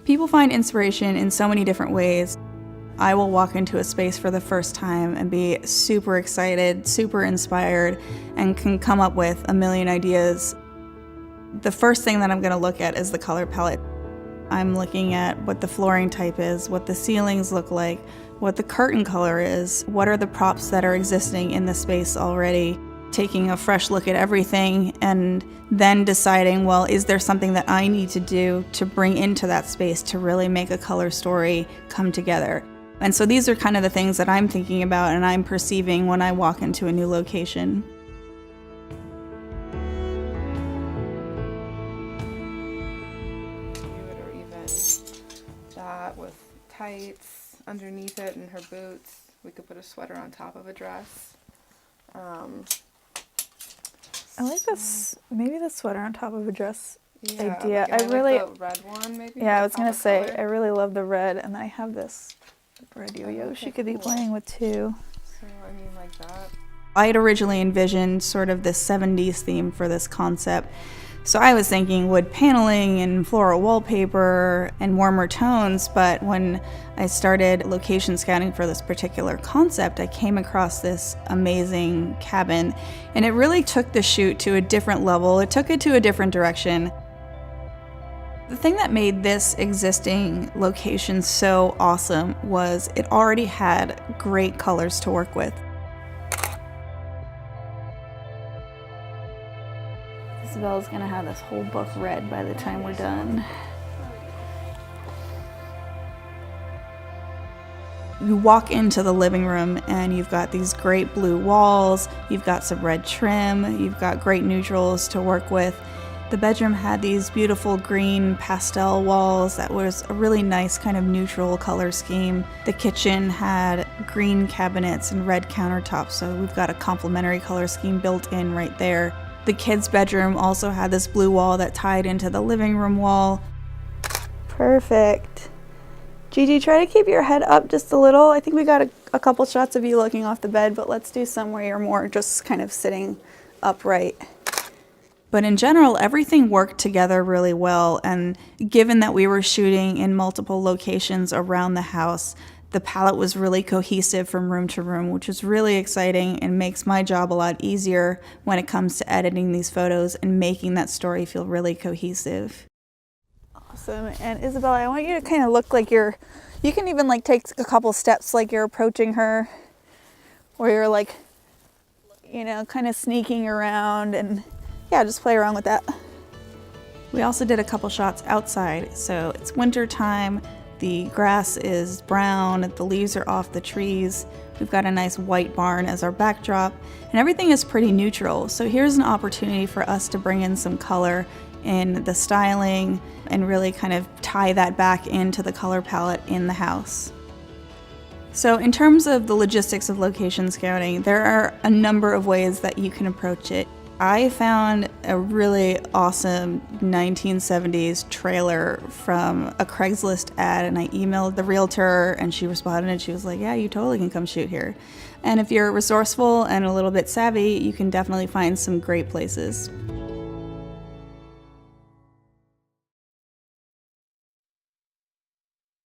People find inspiration in so many different ways. I will walk into a space for the first time and be super excited, super inspired, and can come up with a million ideas. The first thing that I'm going to look at is the color palette. I'm looking at what the flooring type is, what the ceilings look like, what the curtain color is, what are the props that are existing in the space already, taking a fresh look at everything and then deciding, well, is there something that I need to do to bring into that space to really make a color story come together? And so these are kind of the things that I'm thinking about and I'm perceiving when I walk into a new location. Or even that with tights underneath it and her boots. We could put a sweater on top of a dress. I like this, maybe the sweater on top of a dress idea. Like, I really, like the red one maybe. yeah, I was gonna say, color. I really love the red, and then I have this red yo-yo okay, she could be cool. playing with too. So I mean, like that. I had originally envisioned sort of this 70s theme for this concept. So I was thinking wood paneling and floral wallpaper and warmer tones, but when I started location scouting for this particular concept, I came across this amazing cabin, and it really took the shoot to a different level. It took it to a different direction. The thing that made this existing location so awesome was it already had great colors to work with. Isabella's gonna have this whole book read by the time we're done. You walk into the living room and you've got these great blue walls, you've got some red trim, you've got great neutrals to work with. The bedroom had these beautiful green pastel walls that was a really nice kind of neutral color scheme. The kitchen had green cabinets and red countertops, so we've got a complementary color scheme built in right there. The kids' bedroom also had this blue wall that tied into the living room wall. Perfect. Gigi, try to keep your head up just a little. I think we got a couple shots of you looking off the bed, but let's do some where you're more just kind of sitting upright. But in general, everything worked together really well, and given that we were shooting in multiple locations around the house, the palette was really cohesive from room to room, which is really exciting and makes my job a lot easier when it comes to editing these photos and making that story feel really cohesive. Awesome. And Isabella, I want you to kind of look like you can even like take a couple steps like you're approaching her, or you're like, you know, kind of sneaking around, and yeah, just play around with that. We also did a couple shots outside, so it's winter time. The grass is brown, the leaves are off the trees. We've got a nice white barn as our backdrop, and everything is pretty neutral. So here's an opportunity for us to bring in some color in the styling and really kind of tie that back into the color palette in the house. So in terms of the logistics of location scouting, there are a number of ways that you can approach it. I found a really awesome 1970s trailer from a Craigslist ad, and I emailed the realtor and she responded and she was like, yeah, you totally can come shoot here. And if you're resourceful and a little bit savvy, you can definitely find some great places.